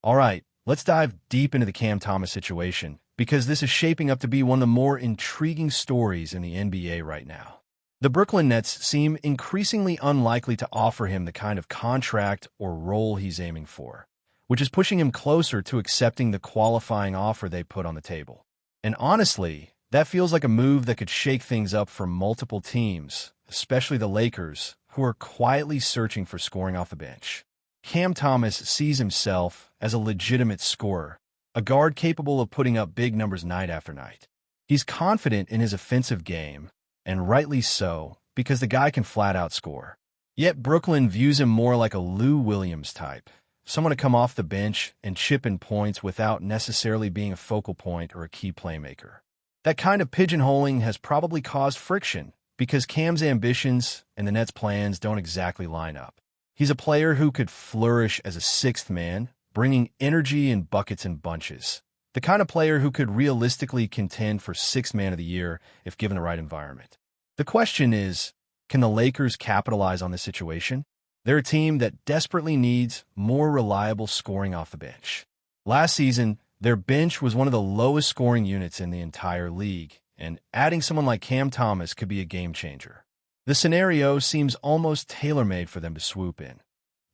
All right, let's dive deep into the Cam Thomas situation, because this is shaping up to be one of the more intriguing stories in the NBA right now. The Brooklyn Nets seem increasingly unlikely to offer him the kind of contract or role he's aiming for, which is pushing him closer to accepting the qualifying offer they put on the table. And honestly, that feels like a move that could shake things up for multiple teams, especially the Lakers, who are quietly searching for scoring off the bench. Cam Thomas sees himself as a legitimate scorer, a guard capable of putting up big numbers night after night. He's confident in his offensive game, and rightly so, because the guy can flat-out score. Yet Brooklyn views him more like a Lou Williams type, someone to come off the bench and chip in points without necessarily being a focal point or a key playmaker. That kind of pigeonholing has probably caused friction, because Cam's ambitions and the Nets' plans don't exactly line up. He's a player who could flourish as a sixth man, bringing energy in buckets and bunches. The kind of player who could realistically contend for sixth man of the year if given the right environment. The question is, can the Lakers capitalize on this situation? They're a team that desperately needs more reliable scoring off the bench. Last season, their bench was one of the lowest scoring units in the entire league, and adding someone like Cam Thomas could be a game changer. The scenario seems almost tailor-made for them to swoop in.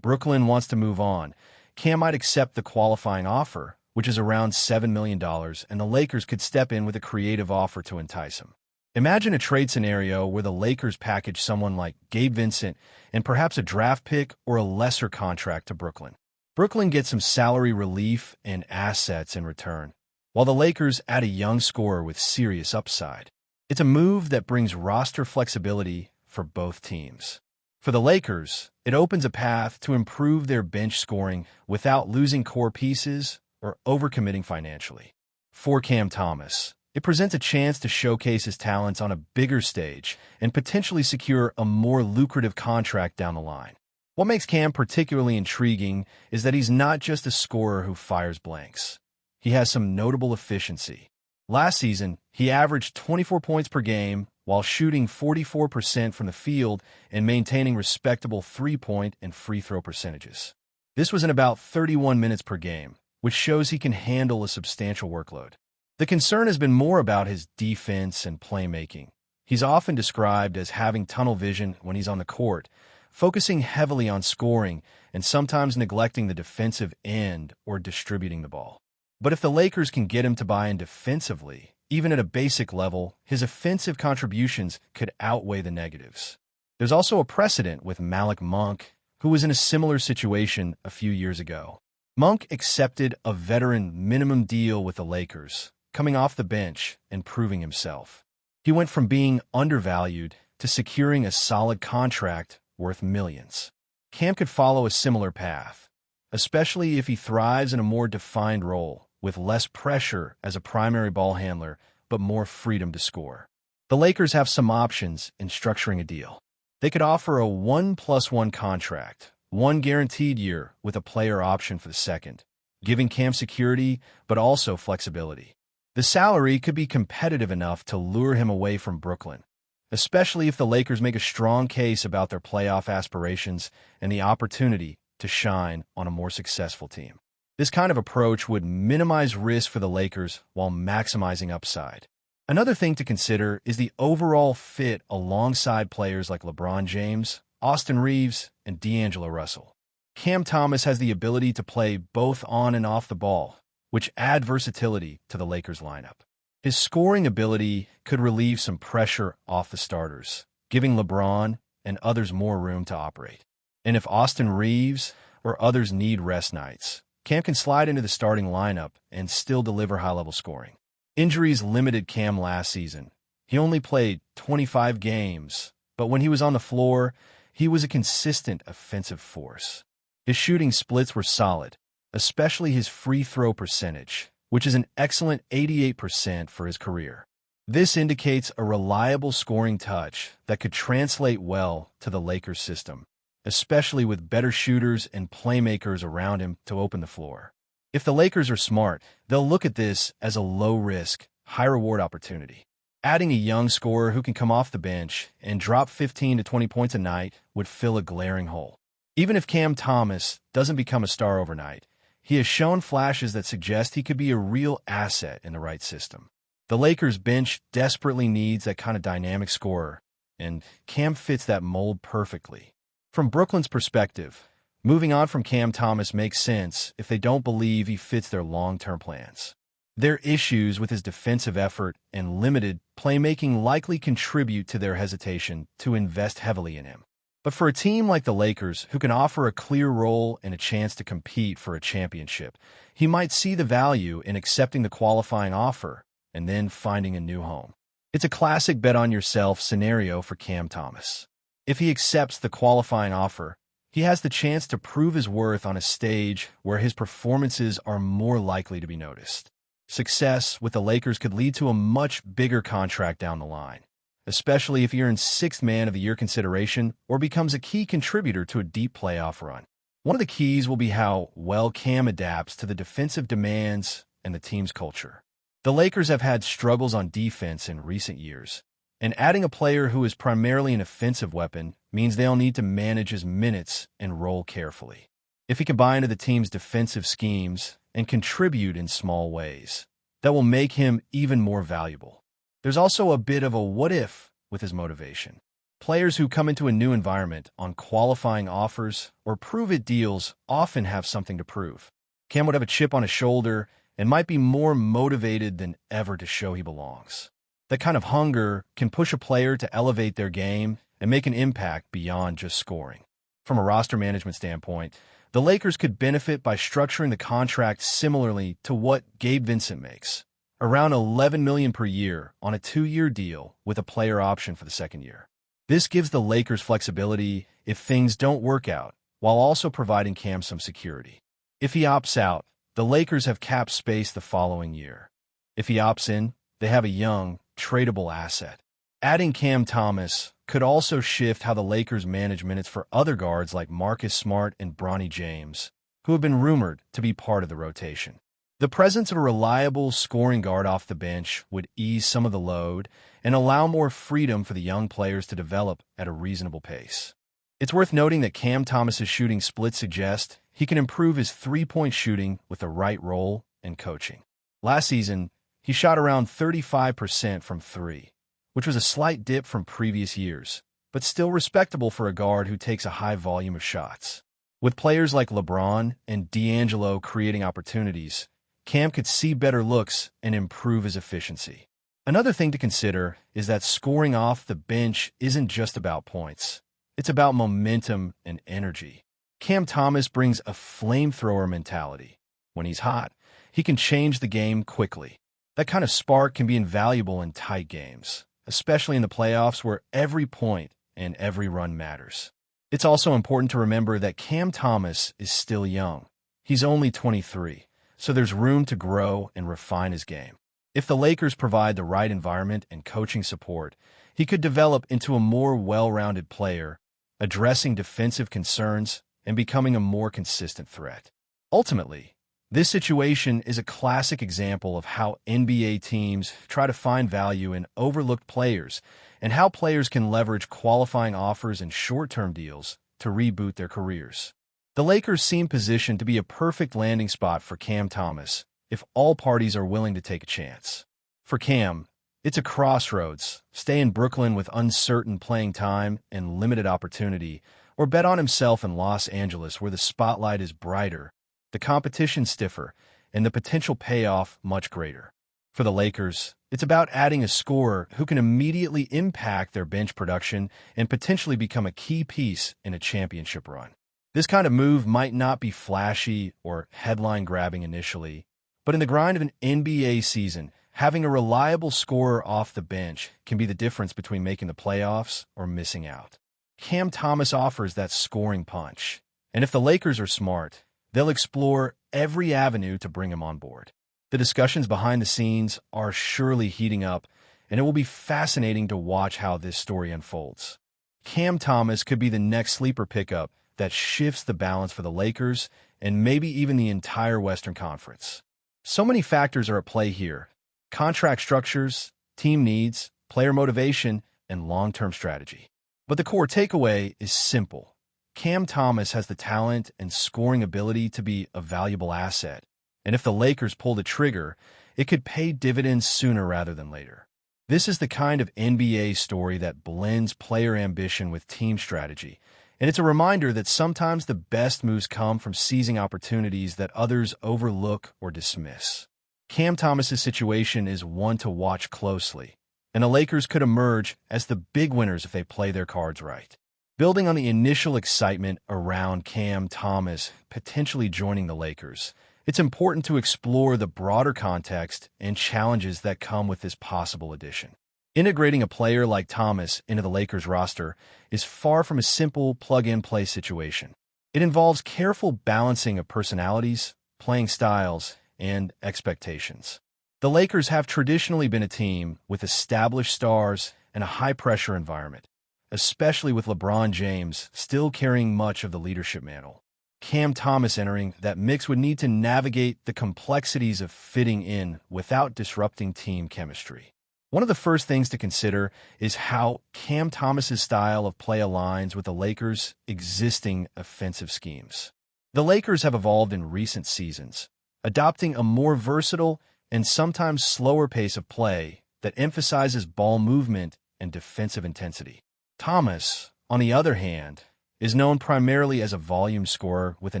Brooklyn wants to move on. Cam might accept the qualifying offer, which is around $7 million, and the Lakers could step in with a creative offer to entice him. Imagine a trade scenario where the Lakers package someone like Gabe Vincent and perhaps a draft pick or a lesser contract to Brooklyn. Brooklyn gets some salary relief and assets in return, while the Lakers add a young scorer with serious upside. It's a move that brings roster flexibility for both teams. For the Lakers, it opens a path to improve their bench scoring without losing core pieces or overcommitting financially. For Cam Thomas, it presents a chance to showcase his talents on a bigger stage and potentially secure a more lucrative contract down the line. What makes Cam particularly intriguing is that he's not just a scorer who fires blanks. He has some notable efficiency. Last season, he averaged 24 points per game while shooting 44% from the field and maintaining respectable three-point and free throw percentages. This was in about 31 minutes per game, which shows he can handle a substantial workload. The concern has been more about his defense and playmaking. He's often described as having tunnel vision when he's on the court, focusing heavily on scoring and sometimes neglecting the defensive end or distributing the ball. But if the Lakers can get him to buy in defensively, even at a basic level, his offensive contributions could outweigh the negatives. There's also a precedent with Malik Monk, who was in a similar situation a few years ago. Monk accepted a veteran minimum deal with the Lakers, coming off the bench and proving himself. He went from being undervalued to securing a solid contract worth millions. Cam could follow a similar path, especially if he thrives in a more defined role, with less pressure as a primary ball handler, but more freedom to score. The Lakers have some options in structuring a deal. They could offer a 1+1 contract, one guaranteed year with a player option for the second, giving Cam security but also flexibility. The salary could be competitive enough to lure him away from Brooklyn, especially if the Lakers make a strong case about their playoff aspirations and the opportunity to shine on a more successful team. This kind of approach would minimize risk for the Lakers while maximizing upside. Another thing to consider is the overall fit alongside players like LeBron James, Austin Reeves, and D'Angelo Russell. Cam Thomas has the ability to play both on and off the ball, which add versatility to the Lakers lineup. His scoring ability could relieve some pressure off the starters, giving LeBron and others more room to operate. And if Austin Reeves or others need rest nights, Cam can slide into the starting lineup and still deliver high-level scoring. Injuries limited Cam last season. He only played 25 games, but when he was on the floor, he was a consistent offensive force. His shooting splits were solid, especially his free throw percentage, which is an excellent 88% for his career. This indicates a reliable scoring touch that could translate well to the Lakers system, especially with better shooters and playmakers around him to open the floor. If the Lakers are smart, they'll look at this as a low-risk, high-reward opportunity. Adding a young scorer who can come off the bench and drop 15 to 20 points a night would fill a glaring hole. Even if Cam Thomas doesn't become a star overnight, he has shown flashes that suggest he could be a real asset in the right system. The Lakers bench desperately needs that kind of dynamic scorer, and Cam fits that mold perfectly. From Brooklyn's perspective, moving on from Cam Thomas makes sense if they don't believe he fits their long-term plans. Their issues with his defensive effort and limited playmaking likely contribute to their hesitation to invest heavily in him. But for a team like the Lakers, who can offer a clear role and a chance to compete for a championship, he might see the value in accepting the qualifying offer and then finding a new home. It's a classic bet-on-yourself scenario for Cam Thomas. If he accepts the qualifying offer, he has the chance to prove his worth on a stage where his performances are more likely to be noticed. Success with the Lakers could lead to a much bigger contract down the line, especially if he earns sixth man of the year consideration or becomes a key contributor to a deep playoff run. One of the keys will be how well Cam adapts to the defensive demands and the team's culture. The Lakers have had struggles on defense in recent years, and adding a player who is primarily an offensive weapon means they'll need to manage his minutes and role carefully. If he can buy into the team's defensive schemes and contribute in small ways, that will make him even more valuable. There's also a bit of a what-if with his motivation. Players who come into a new environment on qualifying offers or prove-it deals often have something to prove. Cam would have a chip on his shoulder and might be more motivated than ever to show he belongs. That kind of hunger can push a player to elevate their game and make an impact beyond just scoring. From a roster management standpoint, the Lakers could benefit by structuring the contract similarly to what Gabe Vincent makes, around $11 million per year on a 2-year deal with a player option for the second year. This gives the Lakers flexibility if things don't work out, while also providing Cam some security. If he opts out, the Lakers have cap space the following year. If he opts in, they have a young, tradable asset. Adding Cam Thomas could also shift how the Lakers manage minutes for other guards like Marcus Smart and Bronny James, who have been rumored to be part of the rotation. The presence of a reliable scoring guard off the bench would ease some of the load and allow more freedom for the young players to develop at a reasonable pace. It's worth noting that Cam Thomas's shooting split suggests he can improve his three-point shooting with the right role and coaching. Last season, he shot around 35% from three, which was a slight dip from previous years, but still respectable for a guard who takes a high volume of shots. With players like LeBron and D'Angelo creating opportunities, Cam could see better looks and improve his efficiency. Another thing to consider is that scoring off the bench isn't just about points. It's about momentum and energy. Cam Thomas brings a flamethrower mentality. When he's hot, he can change the game quickly. That kind of spark can be invaluable in tight games, especially in the playoffs where every point and every run matters. It's also important to remember that Cam Thomas is still young. He's only 23, so there's room to grow and refine his game. If the Lakers provide the right environment and coaching support, he could develop into a more well-rounded player, addressing defensive concerns and becoming a more consistent threat. Ultimately, this situation is a classic example of how NBA teams try to find value in overlooked players and how players can leverage qualifying offers and short-term deals to reboot their careers. The Lakers seem positioned to be a perfect landing spot for Cam Thomas if all parties are willing to take a chance. For Cam, it's a crossroads: stay in Brooklyn with uncertain playing time and limited opportunity, or bet on himself in Los Angeles where the spotlight is brighter, the competition stiffer, and the potential payoff much greater. For the Lakers, it's about adding a scorer who can immediately impact their bench production and potentially become a key piece in a championship run. This kind of move might not be flashy or headline-grabbing initially, but in the grind of an NBA season, having a reliable scorer off the bench can be the difference between making the playoffs or missing out. Cam Thomas offers that scoring punch, and if the Lakers are smart, they'll explore every avenue to bring him on board. The discussions behind the scenes are surely heating up, and it will be fascinating to watch how this story unfolds. Cam Thomas could be the next sleeper pickup that shifts the balance for the Lakers and maybe even the entire Western Conference. So many factors are at play here: contract structures, team needs, player motivation, and long-term strategy. But the core takeaway is simple. Cam Thomas has the talent and scoring ability to be a valuable asset, and if the Lakers pull the trigger, it could pay dividends sooner rather than later. This is the kind of NBA story that blends player ambition with team strategy, and it's a reminder that sometimes the best moves come from seizing opportunities that others overlook or dismiss. Cam Thomas's situation is one to watch closely, and the Lakers could emerge as the big winners if they play their cards right. Building on the initial excitement around Cam Thomas potentially joining the Lakers, it's important to explore the broader context and challenges that come with this possible addition. Integrating a player like Thomas into the Lakers roster is far from a simple plug-and-play situation. It involves careful balancing of personalities, playing styles, and expectations. The Lakers have traditionally been a team with established stars and a high-pressure environment, especially with LeBron James still carrying much of the leadership mantle. Cam Thomas entering that mix would need to navigate the complexities of fitting in without disrupting team chemistry. One of the first things to consider is how Cam Thomas's style of play aligns with the Lakers' existing offensive schemes. The Lakers have evolved in recent seasons, adopting a more versatile and sometimes slower pace of play that emphasizes ball movement and defensive intensity. Thomas, on the other hand, is known primarily as a volume scorer with a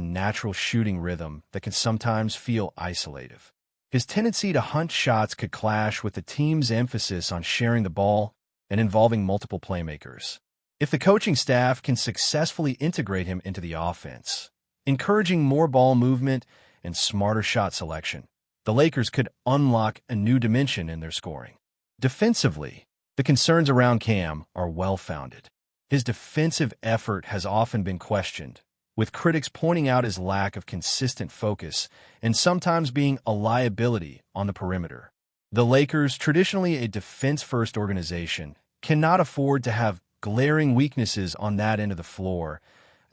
natural shooting rhythm that can sometimes feel isolative. His tendency to hunt shots could clash with the team's emphasis on sharing the ball and involving multiple playmakers. If the coaching staff can successfully integrate him into the offense, encouraging more ball movement and smarter shot selection, the Lakers could unlock a new dimension in their scoring. Defensively, the concerns around Cam are well-founded. His defensive effort has often been questioned, with critics pointing out his lack of consistent focus and sometimes being a liability on the perimeter. The Lakers, traditionally a defense-first organization, cannot afford to have glaring weaknesses on that end of the floor,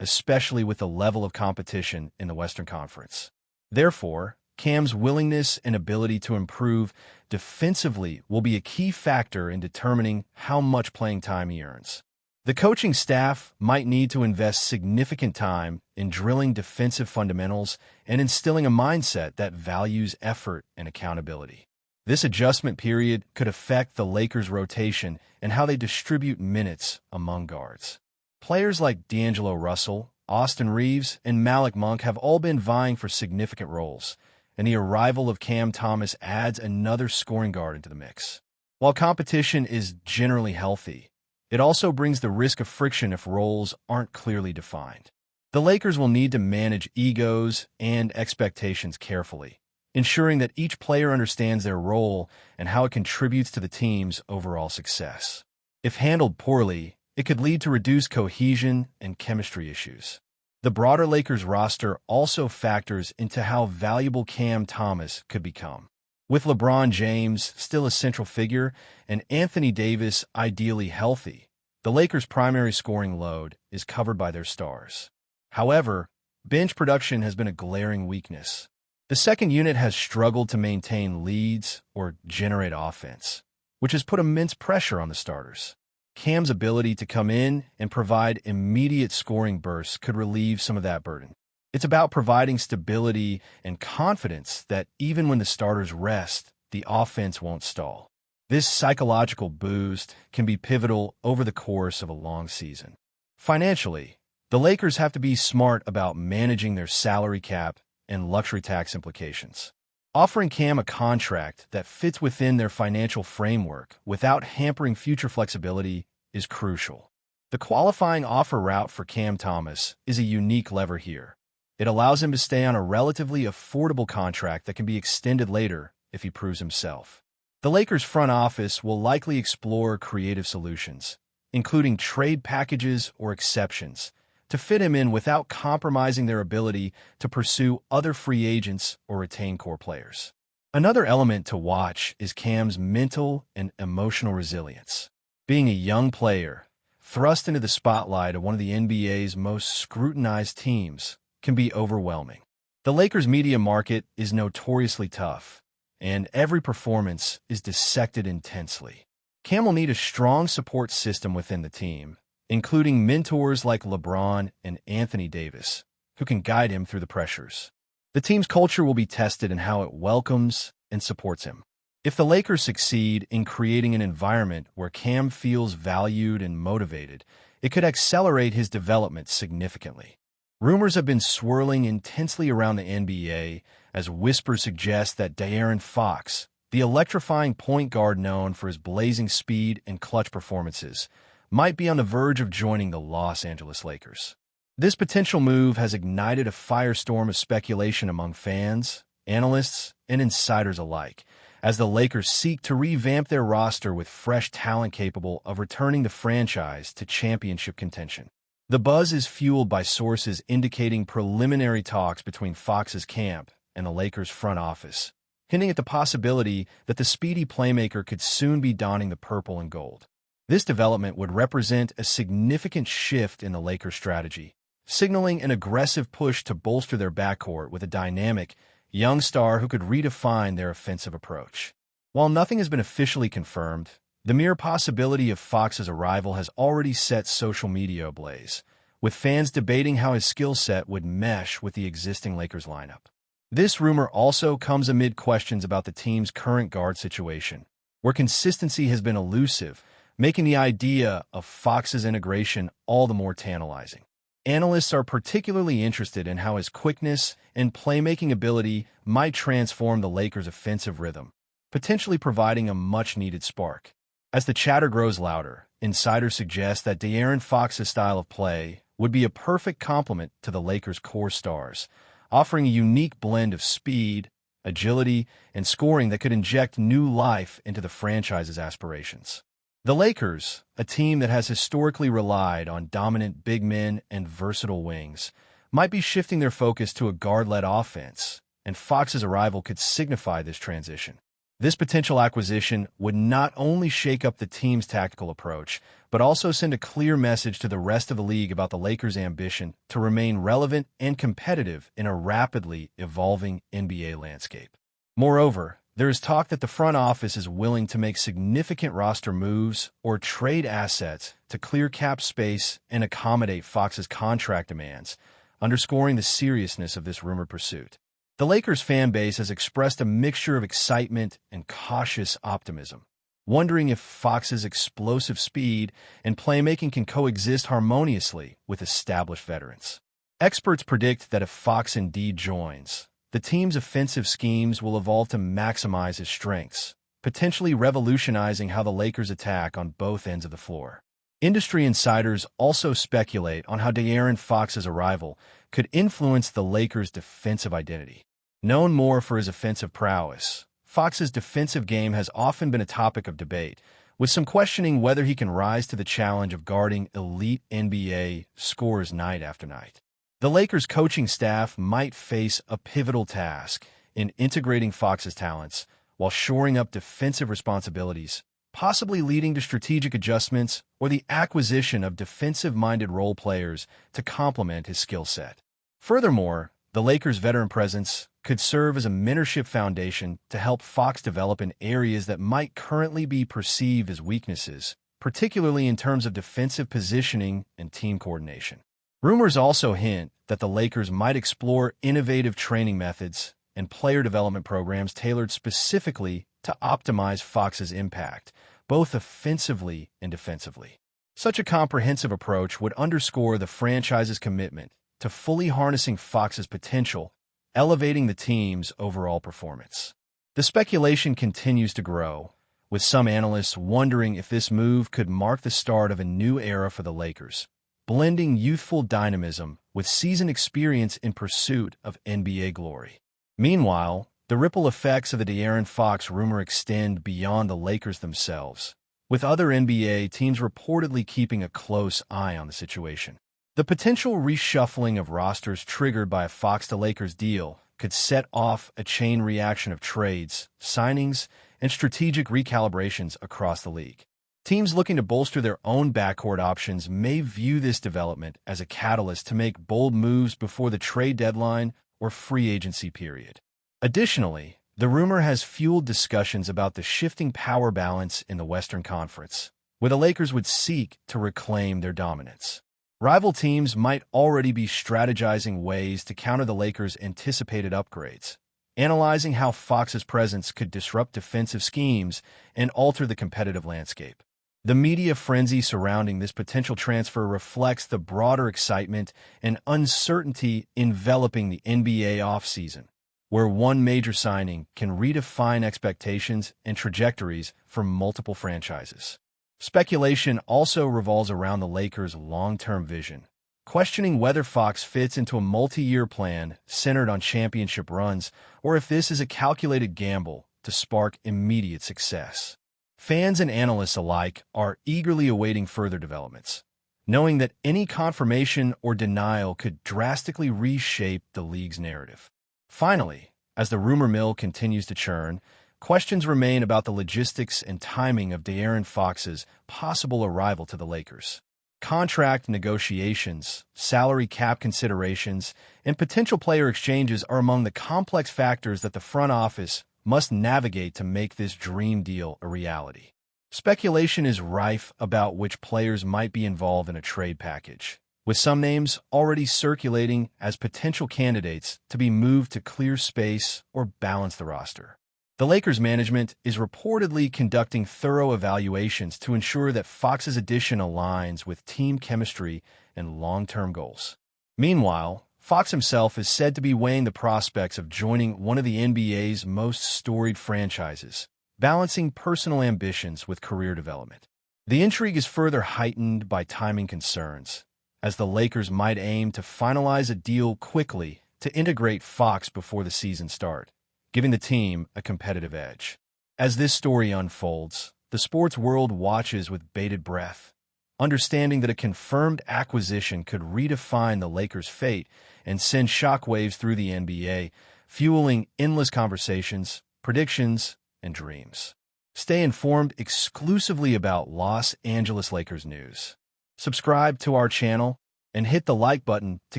especially with the level of competition in the Western Conference. Therefore, Cam's willingness and ability to improve defensively will be a key factor in determining how much playing time he earns. The coaching staff might need to invest significant time in drilling defensive fundamentals and instilling a mindset that values effort and accountability. This adjustment period could affect the Lakers' rotation and how they distribute minutes among guards. Players like D'Angelo Russell, Austin Reeves, and Malik Monk have all been vying for significant roles, and the arrival of Cam Thomas adds another scoring guard into the mix. While competition is generally healthy, it also brings the risk of friction if roles aren't clearly defined. The Lakers will need to manage egos and expectations carefully, ensuring that each player understands their role and how it contributes to the team's overall success. If handled poorly, it could lead to reduced cohesion and chemistry issues. The broader Lakers roster also factors into how valuable Cam Thomas could become. With LeBron James still a central figure and Anthony Davis ideally healthy, the Lakers' primary scoring load is covered by their stars. However, bench production has been a glaring weakness. The second unit has struggled to maintain leads or generate offense, which has put immense pressure on the starters. Cam's ability to come in and provide immediate scoring bursts could relieve some of that burden. It's about providing stability and confidence that even when the starters rest, the offense won't stall. This psychological boost can be pivotal over the course of a long season. Financially, the Lakers have to be smart about managing their salary cap and luxury tax implications. Offering Cam a contract that fits within their financial framework without hampering future flexibility is crucial. The qualifying offer route for Cam Thomas is a unique lever here. It allows him to stay on a relatively affordable contract that can be extended later if he proves himself. The Lakers' front office will likely explore creative solutions, including trade packages or exceptions, to fit him in without compromising their ability to pursue other free agents or retain core players. Another element to watch is Cam's mental and emotional resilience. Being a young player, thrust into the spotlight of one of the NBA's most scrutinized teams, can be overwhelming. The Lakers' media market is notoriously tough, and every performance is dissected intensely. Cam will need a strong support system within the team, including mentors like LeBron and Anthony Davis, who can guide him through the pressures. The team's culture will be tested in how it welcomes and supports him. If the Lakers succeed in creating an environment where Cam feels valued and motivated, it could accelerate his development significantly. Rumors have been swirling intensely around the NBA as whispers suggest that De'Aaron Fox, the electrifying point guard known for his blazing speed and clutch performances, might be on the verge of joining the Los Angeles Lakers. This potential move has ignited a firestorm of speculation among fans, analysts, and insiders alike, as the Lakers seek to revamp their roster with fresh talent capable of returning the franchise to championship contention. The buzz is fueled by sources indicating preliminary talks between Fox's camp and the Lakers' front office, hinting at the possibility that the speedy playmaker could soon be donning the purple and gold. This development would represent a significant shift in the Lakers' strategy, signaling an aggressive push to bolster their backcourt with a dynamic, young star who could redefine their offensive approach. While nothing has been officially confirmed, the mere possibility of Fox's arrival has already set social media ablaze, with fans debating how his skill set would mesh with the existing Lakers lineup. This rumor also comes amid questions about the team's current guard situation, where consistency has been elusive, making the idea of Fox's integration all the more tantalizing. Analysts are particularly interested in how his quickness and playmaking ability might transform the Lakers' offensive rhythm, potentially providing a much-needed spark. As the chatter grows louder, insiders suggest that De'Aaron Fox's style of play would be a perfect complement to the Lakers' core stars, offering a unique blend of speed, agility, and scoring that could inject new life into the franchise's aspirations. The Lakers, a team that has historically relied on dominant big men and versatile wings, might be shifting their focus to a guard-led offense, and Fox's arrival could signify this transition. This potential acquisition would not only shake up the team's tactical approach, but also send a clear message to the rest of the league about the Lakers' ambition to remain relevant and competitive in a rapidly evolving NBA landscape. Moreover, there is talk that the front office is willing to make significant roster moves or trade assets to clear cap space and accommodate Fox's contract demands, underscoring the seriousness of this rumored pursuit. The Lakers fan base has expressed a mixture of excitement and cautious optimism, wondering if Fox's explosive speed and playmaking can coexist harmoniously with established veterans. Experts predict that if Fox indeed joins, the team's offensive schemes will evolve to maximize his strengths, potentially revolutionizing how the Lakers attack on both ends of the floor. Industry insiders also speculate on how De'Aaron Fox's arrival could influence the Lakers' defensive identity. Known more for his offensive prowess, Fox's defensive game has often been a topic of debate, with some questioning whether he can rise to the challenge of guarding elite NBA scorers night after night. The Lakers' coaching staff might face a pivotal task in integrating Fox's talents while shoring up defensive responsibilities, possibly leading to strategic adjustments or the acquisition of defensive-minded role players to complement his skill set. Furthermore, the Lakers' veteran presence could serve as a mentorship foundation to help Fox develop in areas that might currently be perceived as weaknesses, particularly in terms of defensive positioning and team coordination. Rumors also hint that the Lakers might explore innovative training methods and player development programs tailored specifically to optimize Fox's impact, both offensively and defensively. Such a comprehensive approach would underscore the franchise's commitment to fully harnessing Fox's potential, elevating the team's overall performance. The speculation continues to grow, with some analysts wondering if this move could mark the start of a new era for the Lakers, blending youthful dynamism with seasoned experience in pursuit of NBA glory. Meanwhile, the ripple effects of the De'Aaron Fox rumor extend beyond the Lakers themselves, with other NBA teams reportedly keeping a close eye on the situation. The potential reshuffling of rosters triggered by a Fox to Lakers deal could set off a chain reaction of trades, signings, and strategic recalibrations across the league. Teams looking to bolster their own backcourt options may view this development as a catalyst to make bold moves before the trade deadline or free agency period. Additionally, the rumor has fueled discussions about the shifting power balance in the Western Conference, where the Lakers would seek to reclaim their dominance. Rival teams might already be strategizing ways to counter the Lakers' anticipated upgrades, analyzing how Fox's presence could disrupt defensive schemes and alter the competitive landscape. The media frenzy surrounding this potential transfer reflects the broader excitement and uncertainty enveloping the NBA offseason, where one major signing can redefine expectations and trajectories for multiple franchises. Speculation also revolves around the Lakers' long-term vision, questioning whether Fox fits into a multi-year plan centered on championship runs or if this is a calculated gamble to spark immediate success. Fans and analysts alike are eagerly awaiting further developments, knowing that any confirmation or denial could drastically reshape the league's narrative. Finally, as the rumor mill continues to churn, questions remain about the logistics and timing of De'Aaron Fox's possible arrival to the Lakers. Contract negotiations, salary cap considerations, and potential player exchanges are among the complex factors that the front office must navigate to make this dream deal a reality. Speculation is rife about which players might be involved in a trade package, with some names already circulating as potential candidates to be moved to clear space or balance the roster. The Lakers management is reportedly conducting thorough evaluations to ensure that Fox's addition aligns with team chemistry and long-term goals. Meanwhile, Fox himself is said to be weighing the prospects of joining one of the NBA's most storied franchises, balancing personal ambitions with career development. The intrigue is further heightened by timing concerns, as the Lakers might aim to finalize a deal quickly to integrate Fox before the season start, giving the team a competitive edge. As this story unfolds, the sports world watches with bated breath, understanding that a confirmed acquisition could redefine the Lakers' fate and send shockwaves through the NBA, fueling endless conversations, predictions, and dreams. Stay informed exclusively about Los Angeles Lakers news. Subscribe to our channel and hit the like button to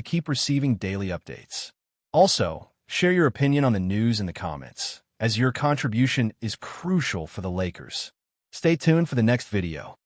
keep receiving daily updates. Also, share your opinion on the news in the comments, as your contribution is crucial for the Lakers. Stay tuned for the next video.